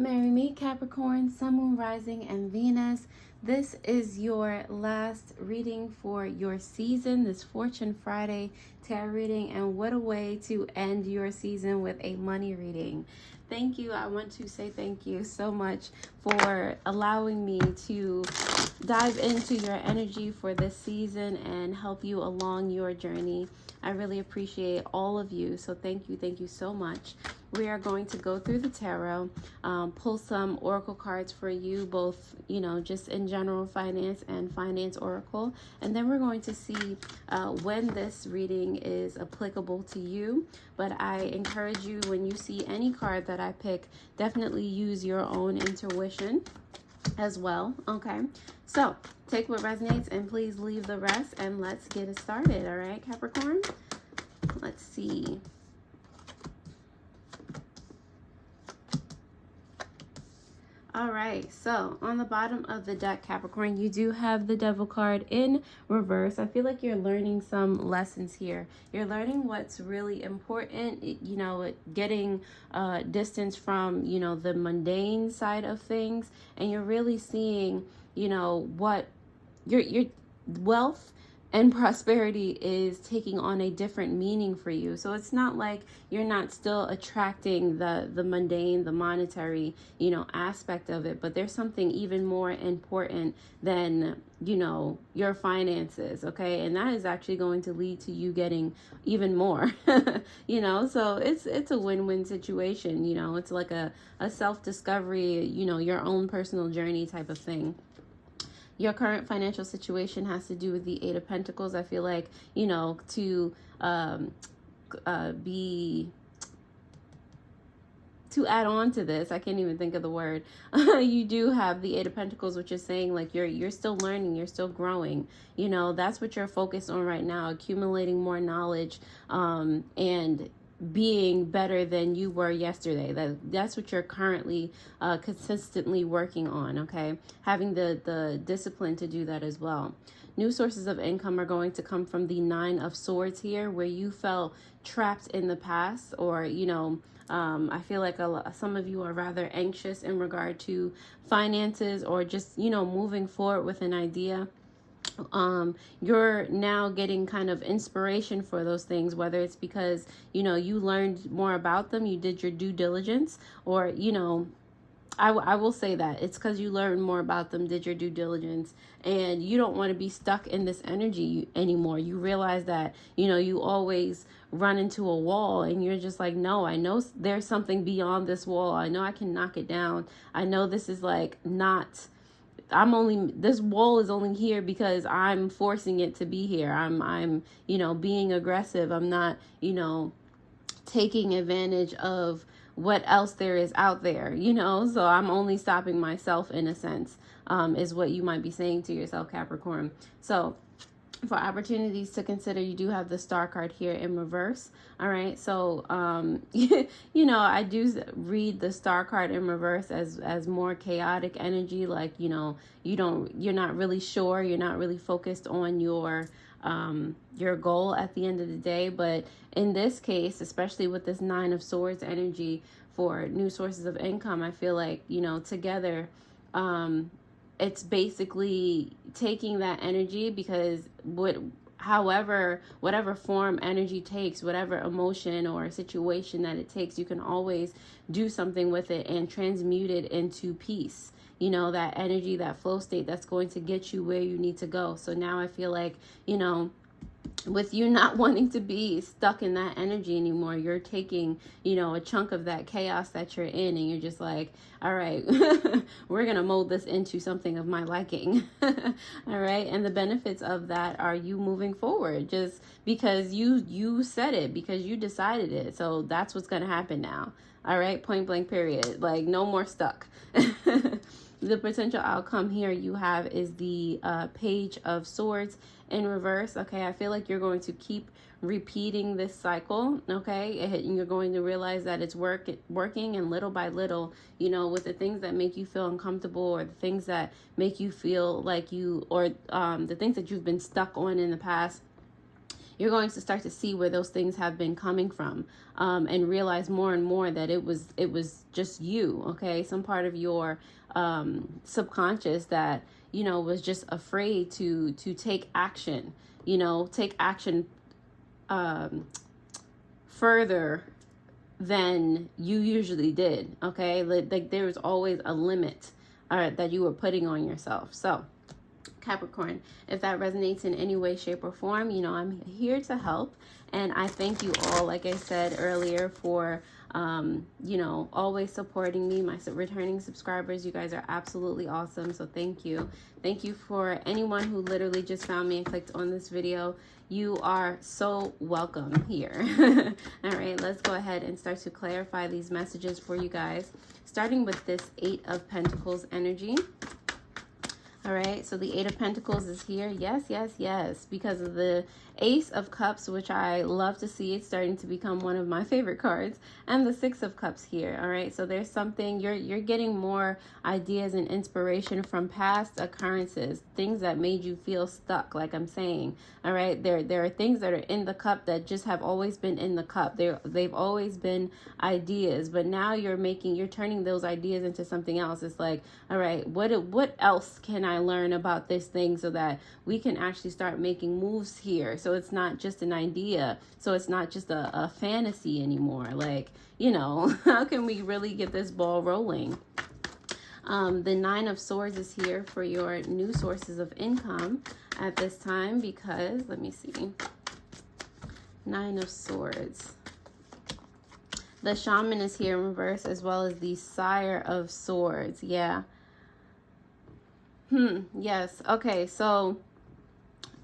Marry me, Capricorn, Sun, Moon, Rising, and Venus. This is your last reading for your season, this Fortune Friday tarot reading, and what a way to end your season with a money reading. Thank you. I want to say thank you so much for allowing me to dive into your energy for this season and help you along your journey. I really appreciate all of you. So thank you so much. We are going to go through the tarot, pull some oracle cards for you, both, just in general finance and finance oracle. And then we're going to see when this reading is applicable to you. But I encourage you, when you see any card that I pick, definitely use your own intuition as well. Okay, so take what resonates and please leave the rest, and let's get it started. All right, Capricorn, let's see. All right, so on the bottom of the deck, Capricorn, you do have the Devil card in reverse. I feel like you're learning some lessons here. You're learning what's really important, getting distance from, the mundane side of things. And you're really seeing, what your wealth and prosperity is taking on a different meaning for you. So it's not like you're not still attracting the mundane, the monetary, aspect of it, but there's something even more important than, your finances, okay? And that is actually going to lead to you getting even more, so it's a win-win situation, it's like a self-discovery, your own personal journey type of thing. Your current financial situation has to do with the Eight of Pentacles. I feel like, to add on to this, I can't even think of the word. You do have the Eight of Pentacles, which is saying like you're still learning, you're still growing. That's what you're focused on right now, accumulating more knowledge, and being better than you were yesterday. That's what you're currently consistently working on, okay? Having the discipline to do that as well. New sources of income are going to come from the Nine of Swords here, where you felt trapped in the past, or I feel like some of you are rather anxious in regard to finances, or just moving forward with an idea. You're now getting kind of inspiration for those things, whether it's because you learned more about them, you did your due diligence, or I will say that it's because you learned more about them, did your due diligence, and you don't want to be stuck in this energy anymore. You realize that you always run into a wall, and you're just like, no, I know there's something beyond this wall. I know I can knock it down. I know this is like not, this wall is only here because I'm forcing it to be here. I'm being aggressive. I'm not, taking advantage of what else there is out there, so I'm only stopping myself in a sense, is what you might be saying to yourself, Capricorn. So for opportunities to consider, you do have the Star card here in reverse. All right, so I do read the Star card in reverse as more chaotic energy, like you're not really sure, you're not really focused on your goal at the end of the day. But in this case, especially with this Nine of Swords energy for new sources of income, I feel like together it's basically taking that energy, because whatever form energy takes, whatever emotion or situation that it takes, you can always do something with it and transmute it into peace. That energy, that flow state that's going to get you where you need to go. So now I feel like, with you not wanting to be stuck in that energy anymore, you're taking, a chunk of that chaos that you're in, and you're just like, all right, we're going to mold this into something of my liking. All right. And the benefits of that are you moving forward just because you said it, because you decided it. So that's what's going to happen now. All right. Point blank, period. Like, no more stuck. The potential outcome here you have is the Page of Swords in reverse. Okay, I feel like you're going to keep repeating this cycle, okay? And you're going to realize that it's working, and little by little, with the things that make you feel uncomfortable, or the things that make you feel like the things that you've been stuck on in the past, you're going to start to see where those things have been coming from, and realize more and more that it was just you, okay? Some part of your subconscious that, you know, was just afraid to take action, you know, take action further than you usually did, okay? Like there was always a limit that you were putting on yourself. So Capricorn, if that resonates in any way, shape, or form, you know, I'm here to help. And I thank you all, like I said earlier, for, you know, always supporting me, my returning subscribers. You guys are absolutely awesome. So thank you. Thank you for anyone who literally just found me and clicked on this video. You are so welcome here. All right, let's go ahead and start to clarify these messages for you guys, starting with this 8 of Pentacles energy. All right, so the 8 of Pentacles is here. Yes, yes, yes. Because of the Ace of Cups, which I love to see. It's starting to become one of my favorite cards. And the 6 of Cups here. All right, so there's something, you're getting more ideas and inspiration from past occurrences, things that made you feel stuck, like I'm saying. All right, there are things that are in the cup that just have always been in the cup. They've always been ideas, but now you're turning those ideas into something else. It's like, all right, what else can I learn about this thing so that we can actually start making moves here? So it's not just an idea. So it's not just a fantasy anymore. Like, you know, how can we really get this ball rolling? The 9 of Swords is here for your new sources of income at this time because, let me see, 9 of Swords. The Shaman is here in reverse, as well as the Sire of Swords. Yeah. Yes. Okay. So,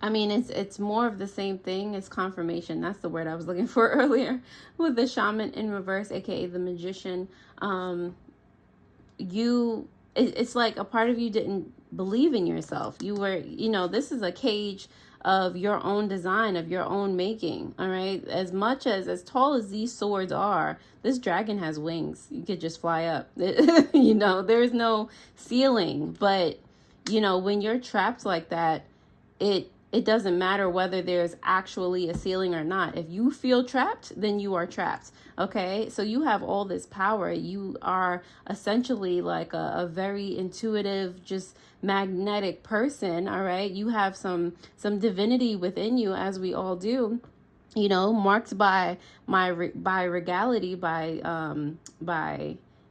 I mean, it's more of the same thing. It's confirmation. That's the word I was looking for earlier with the Shaman in reverse, aka the Magician. It's like a part of you didn't believe in yourself. You were, you know, this is a cage of your own design, of your own making. All right. As tall as these swords are, this dragon has wings. You could just fly up. You know, there's no ceiling. But, you know, when you're trapped like that, it doesn't matter whether there's actually a ceiling or not. If you feel trapped, then you are trapped. Okay, so you have all this power. You are essentially like a very intuitive, just magnetic person. All right, you have some divinity within you, as we all do. You know, marked by regality, by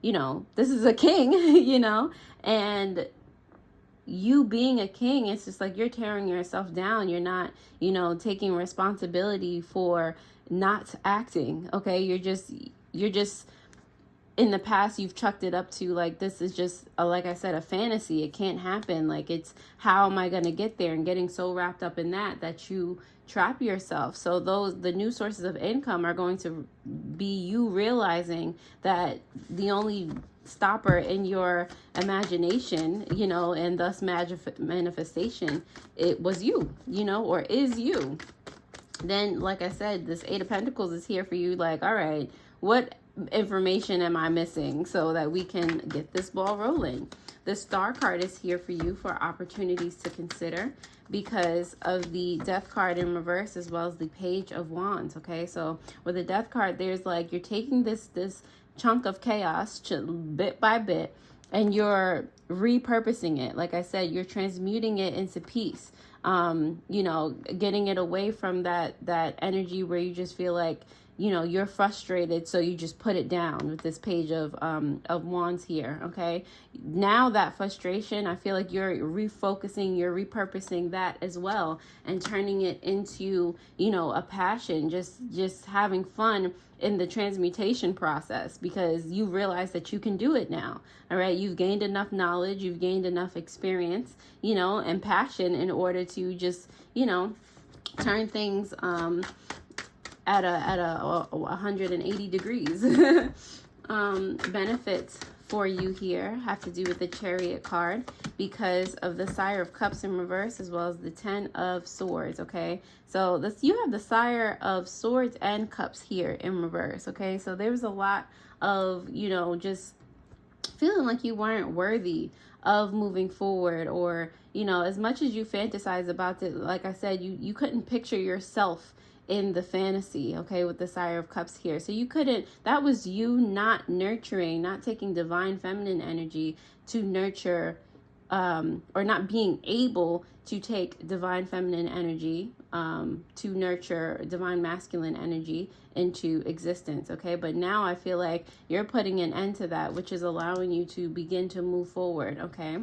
you know, this is a king. You know, and you being a king, it's just like you're tearing yourself down. You're not, you know, taking responsibility for not acting. Okay, you're just in the past you've chucked it up to like, this is just like I said, a fantasy. It can't happen. Like, it's how am I going to get there, and getting so wrapped up in that you trap yourself. So the new sources of income are going to be you realizing that the only stopper in your imagination, you know, and thus manifestation, it was you, you know, or is you. Then, like I said, this 8 of Pentacles is here for you. Like, all right, what information am I missing so that we can get this ball rolling? The Star card is here for you for opportunities to consider because of the Death card in reverse, as well as the Page of Wands. Okay, so with the Death card, there's like, you're taking this chunk of chaos bit by bit, and you're repurposing it. Like I said, you're transmuting it into peace. You know, getting it away from that energy where you just feel like, you know, you're frustrated, so you just put it down with this Page of Wands here. Okay, now that frustration, I feel like you're refocusing, you're repurposing that as well, and turning it into, you know, a passion, just having fun in the transmutation process, because you realize that you can do it now. All right, you've gained enough knowledge, you've gained enough experience, you know, and passion in order to just, you know, turn things at a 180 degrees. Benefits for you here have to do with the Chariot card because of the Sire of Cups in reverse, as well as the 10 of Swords. Okay, so you have the Sire of Swords and Cups here in reverse. Okay, so there's a lot of, you know, just feeling like you weren't worthy of moving forward, or, you know, as much as you fantasize about it, like I said, you couldn't picture yourself in the fantasy, okay, with the Sire of Cups here. So you couldn't, that was you not nurturing, not taking divine feminine energy to nurture, or not being able to take divine feminine energy to nurture divine masculine energy into existence, okay? But now I feel like you're putting an end to that, which is allowing you to begin to move forward, okay?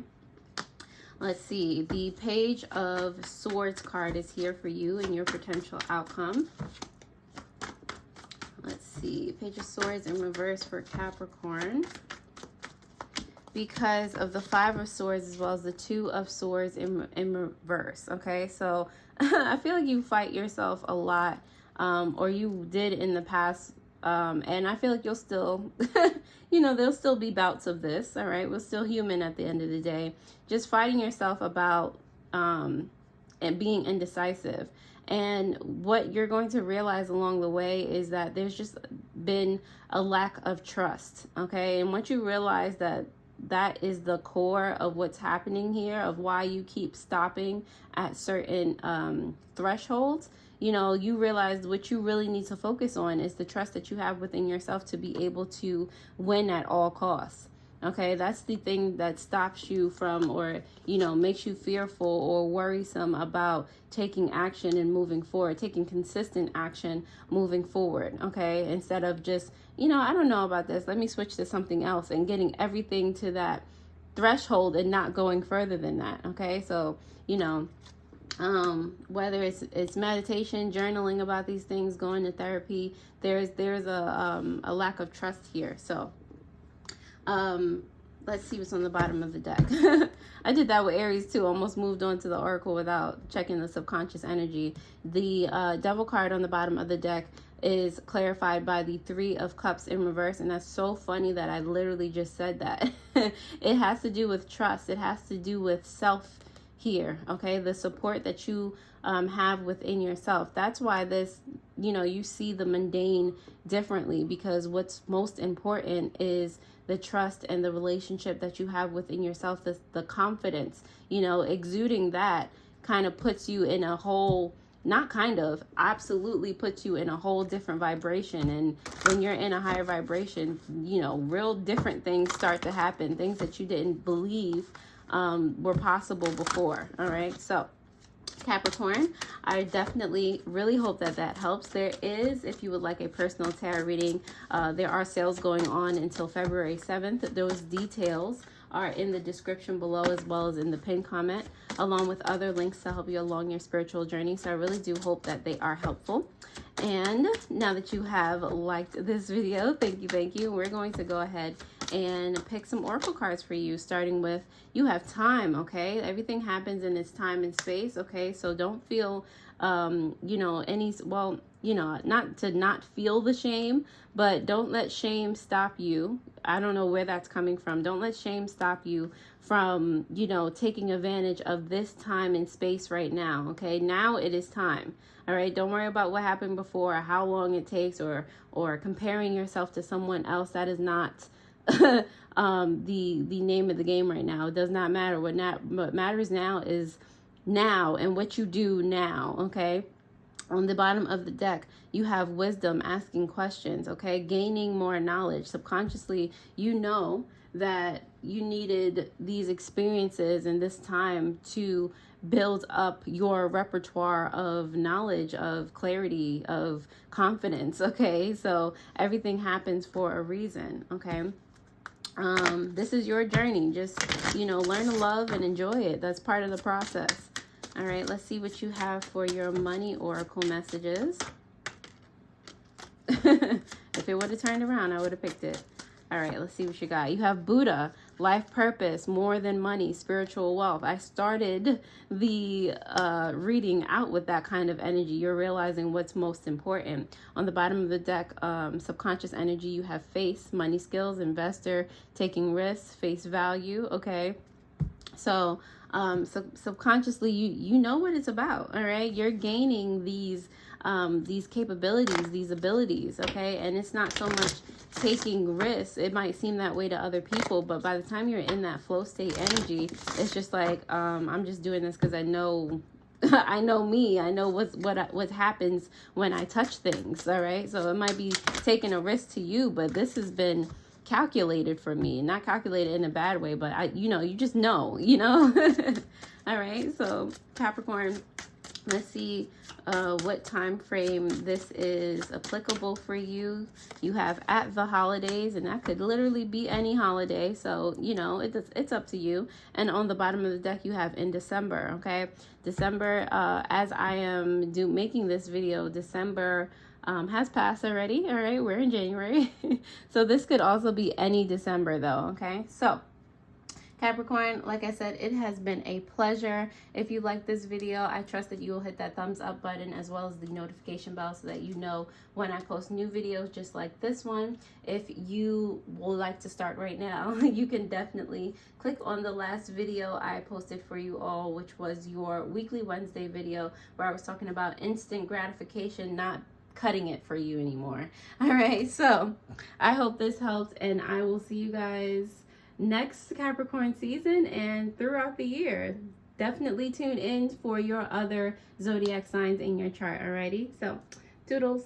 Let's see, the Page of Swords card is here for you and your potential outcome. Let's see, Page of Swords in reverse for Capricorn. Because of the Five of Swords as well as the Two of Swords in reverse, okay? So I feel like you fight yourself a lot, or you did in the past, and I feel like you'll still, you know, there'll still be bouts of this, all right? We're still human at the end of the day. Just fighting yourself about and being indecisive. And what you're going to realize along the way is that there's just been a lack of trust, okay? And once you realize that that is the core of what's happening here, of why you keep stopping at certain thresholds, you know, you realize what you really need to focus on is the trust that you have within yourself to be able to win at all costs. Okay, that's the thing that stops you from, or, you know, makes you fearful or worrisome about taking action and moving forward, taking consistent action moving forward. Okay, instead of just, you know, I don't know about this, let me switch to something else, and getting everything to that threshold and not going further than that. Okay, so, you know, whether it's meditation, journaling about these things, going to therapy, there's a lack of trust here. So let's see what's on the bottom of the deck. I did that with Aries too. Almost moved on to the Oracle without checking the subconscious energy. The Devil card on the bottom of the deck is clarified by the Three of Cups in reverse, and that's so funny that I literally just said that. It has to do with trust. It has to do with self here, okay? The support that you have within yourself. That's why this, you know, you see the mundane differently, because what's most important is the trust and the relationship that you have within yourself, the confidence, you know, exuding that kind of puts you in a whole, not kind of, absolutely puts you in a whole different vibration. And when you're in a higher vibration, you know, real different things start to happen, things that you didn't believe were possible before. All right, so Capricorn, I definitely really hope that that helps. There is, if you would like a personal tarot reading, there are sales going on until February 7th. Those details are in the description below, as well as in the pinned comment, along with other links to help you along your spiritual journey. So I really do hope that they are helpful. And now that you have liked this video, thank you. We're going to go ahead and pick some oracle cards for you, starting with, you have time, okay? Everything happens in its time and space, okay? So don't feel, you know, well, you know, not to not feel the shame, but don't let shame stop you. I don't know where that's coming from. Don't let shame stop you from, you know, taking advantage of this time and space right now, okay? Now it is time, all right? Don't worry about what happened before, or how long it takes, or comparing yourself to someone else. That is not the name of the game right now. It does not matter. What matters now is now, and what you do now, okay? On the bottom of the deck, you have wisdom, asking questions, okay? Gaining more knowledge. Subconsciously, you know that you needed these experiences and this time to build up your repertoire of knowledge, of clarity, of confidence, okay? So everything happens for a reason, okay? This is your journey. Just, you know, learn to love and enjoy it. That's part of the process. All right, let's see what you have for your money oracle messages. If it would have turned around, I would have picked it. All right, let's see what you got. You have Buddha, life purpose, more than money, spiritual wealth. I started the reading out with that kind of energy. You're realizing what's most important. On the bottom of the deck, subconscious energy, you have face, money skills, investor, taking risks, face value, okay? So subconsciously, you know what it's about, all right? You're gaining these capabilities, these abilities, okay? And it's not so much taking risks. It might seem that way to other people, but by the time you're in that flow state energy, it's just like, I'm just doing this because I know I know me. I know what happens when I touch things. All right. So it might be taking a risk to you, but this has been calculated for me. Not calculated in a bad way, but you just know, All right. So Capricorn, let's see what time frame this is applicable for you. You have at the holidays, and that could literally be any holiday. So, it's up to you. And on the bottom of the deck, you have in December, okay? December, as I am making this video, December has passed already. All right, we're in January. So this could also be any December though, okay? So Capricorn, like I said, it has been a pleasure. If you like this video, I trust that you will hit that thumbs up button as well as the notification bell so that you know when I post new videos just like this one. If you would like to start right now, you can definitely click on the last video I posted for you all, which was your weekly Wednesday video where I was talking about instant gratification, not cutting it for you anymore. All right, so I hope this helped, and I will see you guys next Capricorn season and throughout the year. Definitely tune in for your other zodiac signs in your chart. Alrighty, so toodles.